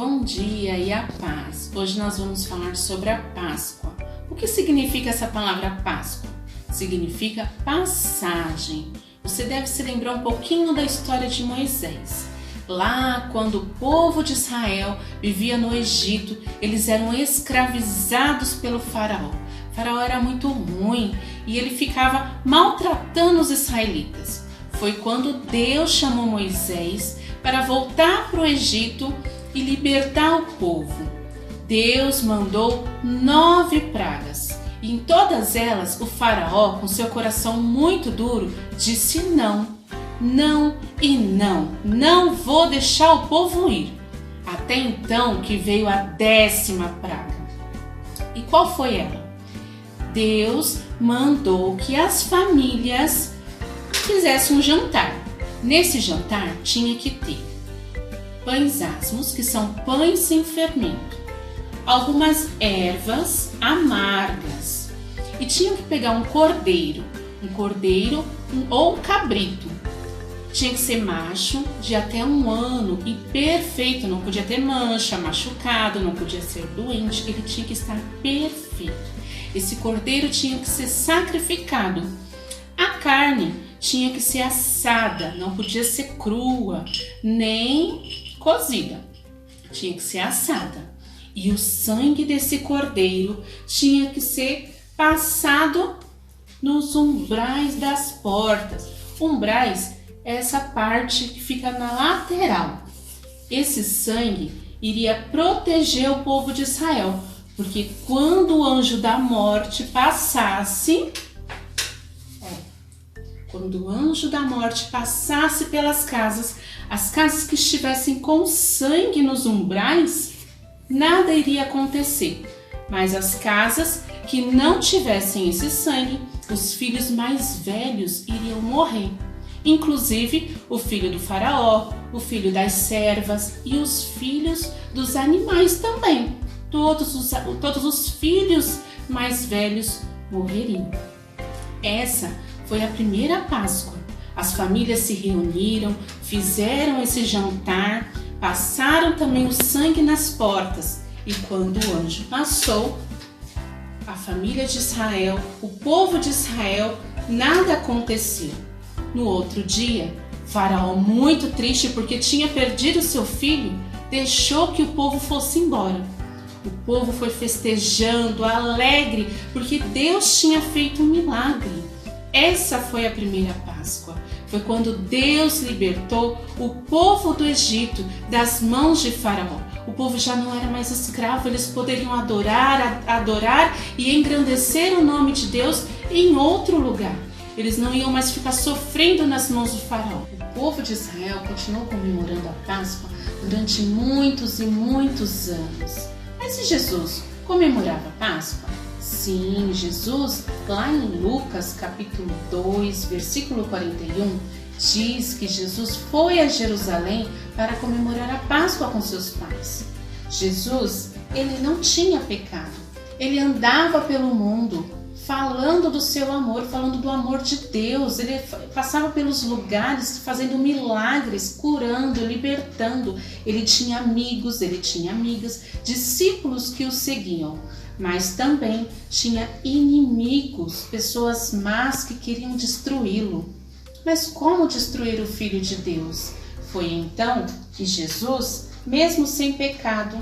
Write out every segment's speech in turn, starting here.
Bom dia e a paz. Hoje nós vamos falar sobre a Páscoa. O que significa essa palavra Páscoa? Significa passagem. Você deve se lembrar um pouquinho da história de Moisés. Lá, quando o povo de Israel vivia no Egito, eles eram escravizados pelo faraó. O faraó era muito ruim e ele ficava maltratando os israelitas. Foi quando Deus chamou Moisés para voltar para o Egito e libertar o povo. Deus mandou 9 pragas e em todas elas o faraó, com seu coração muito duro, disse não, não e não, não vou deixar o povo ir. Até então que veio a 10ª praga. E qual foi ela? Deus mandou que as famílias fizessem um jantar. Nesse jantar tinha que ter pães asmos, que são pães sem fermento, algumas ervas amargas, e tinham que pegar um cordeiro ou um cabrito. Tinha que ser macho, de até 1 ano e perfeito, não podia ter mancha, machucado, não podia ser doente, ele tinha que estar perfeito. Esse cordeiro tinha que ser sacrificado. A carne tinha que ser assada, não podia ser crua, nem cozida. Tinha que ser assada. E o sangue desse cordeiro tinha que ser passado nos umbrais das portas. Umbrais é essa parte que fica na lateral. Esse sangue iria proteger o povo de Israel, porque quando o anjo da morte passasse, pelas casas, as casas que estivessem com sangue nos umbrais, nada iria acontecer. Mas as casas que não tivessem esse sangue, os filhos mais velhos iriam morrer. Inclusive o filho do faraó, o filho das servas e os filhos dos animais também. Todos os filhos mais velhos morreriam. Essa foi a primeira Páscoa. As famílias se reuniram, fizeram esse jantar, passaram também o sangue nas portas. E quando o anjo passou, a família de Israel, o povo de Israel, nada aconteceu. No outro dia, Faraó, muito triste porque tinha perdido seu filho, deixou que o povo fosse embora. O povo foi festejando, alegre, porque Deus tinha feito um milagre. Essa foi a primeira Páscoa. Foi quando Deus libertou o povo do Egito das mãos de Faraó. O povo já não era mais escravo, eles poderiam adorar e engrandecer o nome de Deus em outro lugar. Eles não iam mais ficar sofrendo nas mãos do faraó. O povo de Israel continuou comemorando a Páscoa durante muitos e muitos anos. Mas e Jesus comemorava a Páscoa? Sim, Jesus, lá em Lucas capítulo 2, versículo 41, diz que Jesus foi a Jerusalém para comemorar a Páscoa com seus pais. Jesus, ele não tinha pecado. Ele andava pelo mundo falando do seu amor, falando do amor de Deus. Ele passava pelos lugares fazendo milagres, curando, libertando. Ele tinha amigos, ele tinha amigas, discípulos que o seguiam. Mas também tinha inimigos, pessoas más que queriam destruí-lo. Mas como destruir o Filho de Deus? Foi então que Jesus, mesmo sem pecado,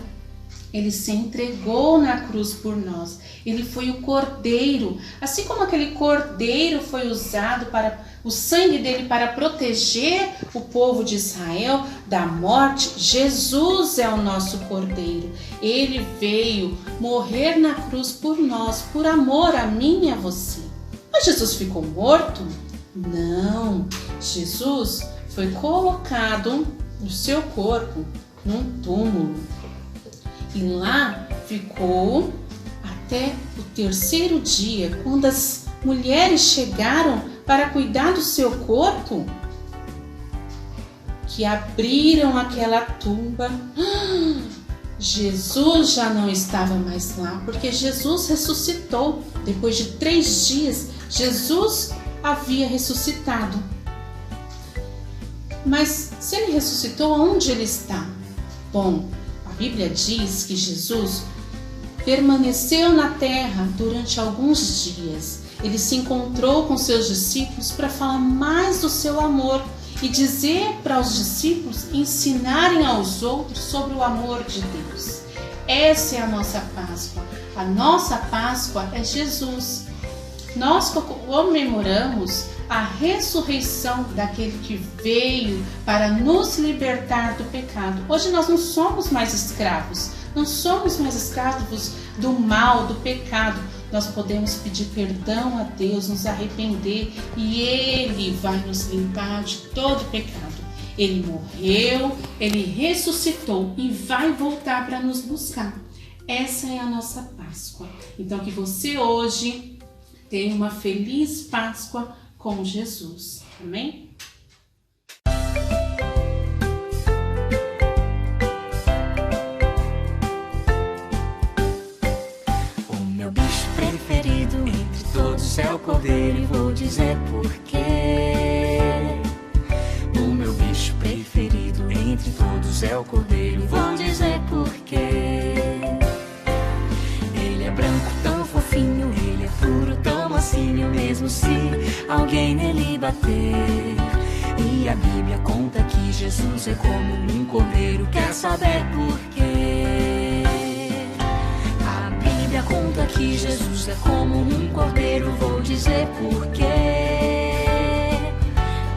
ele se entregou na cruz por nós. Ele foi o cordeiro. Assim como aquele cordeiro foi usado para o sangue dele para proteger o povo de Israel da morte, Jesus é o nosso cordeiro. Ele veio morrer na cruz por nós, por amor a mim e a você. Mas Jesus ficou morto? Não. Jesus foi colocado no seu corpo num túmulo. E lá ficou até o 3º dia, quando as mulheres chegaram para cuidar do seu corpo, que abriram aquela tumba. Jesus já não estava mais lá, porque Jesus ressuscitou. Depois de 3 dias, Jesus havia ressuscitado. Mas se ele ressuscitou, onde ele está? Bom, Bíblia diz que Jesus permaneceu na terra durante alguns dias. Ele se encontrou com seus discípulos para falar mais do seu amor e dizer para os discípulos ensinarem aos outros sobre o amor de Deus. Essa é a nossa Páscoa. A nossa Páscoa é Jesus. Nós comemoramos a ressurreição daquele que veio para nos libertar do pecado. Hoje nós não somos mais escravos, não somos mais escravos do mal, do pecado. Nós podemos pedir perdão a Deus, nos arrepender e Ele vai nos limpar de todo pecado. Ele morreu, Ele ressuscitou e vai voltar para nos buscar. Essa é a nossa Páscoa. Então que você hoje tenha uma feliz Páscoa com Jesus. Amém? O meu bicho preferido entre todos é o cordeiro e vou dizer por quê. O meu bicho preferido entre todos é o cordeiro, vou dizer por quê. Ele é branco, tão fofinho, ele é puro, tão mansinho, mesmo se alguém nele bater. E a Bíblia conta que Jesus é como um cordeiro, quer saber por quê? A Bíblia conta que Jesus é como um cordeiro, vou dizer por quê?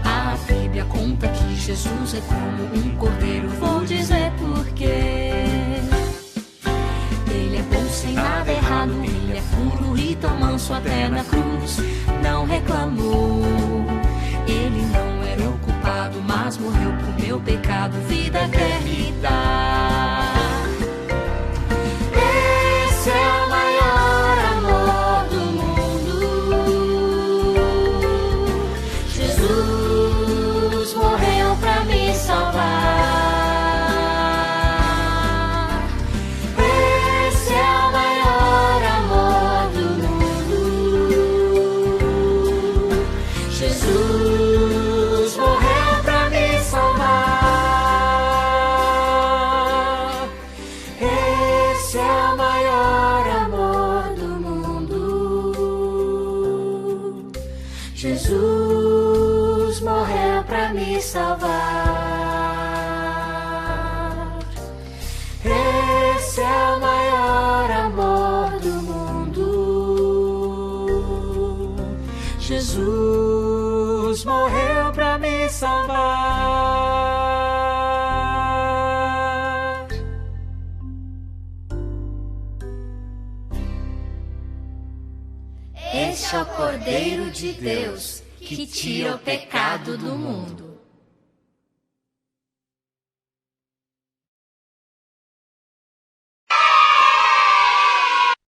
A Bíblia conta que Jesus é como um cordeiro, vou dizer por quê? Ele é bom sem nada errado, ele é puro e tão manso até na cruz, não reclamou. Ele não era o culpado, mas morreu por meu pecado, vida quer me dar. Esse é o maior amor do mundo. Jesus morreu pra me salvar. Esse é o maior amor do mundo. Jesus morreu pra me salvar. Esse é o maior amor do mundo. Jesus morreu pra me salvar. Esse é o maior amor do mundo. Jesus morreu pra me salvar. Este é o Cordeiro de Deus que tira o pecado do mundo.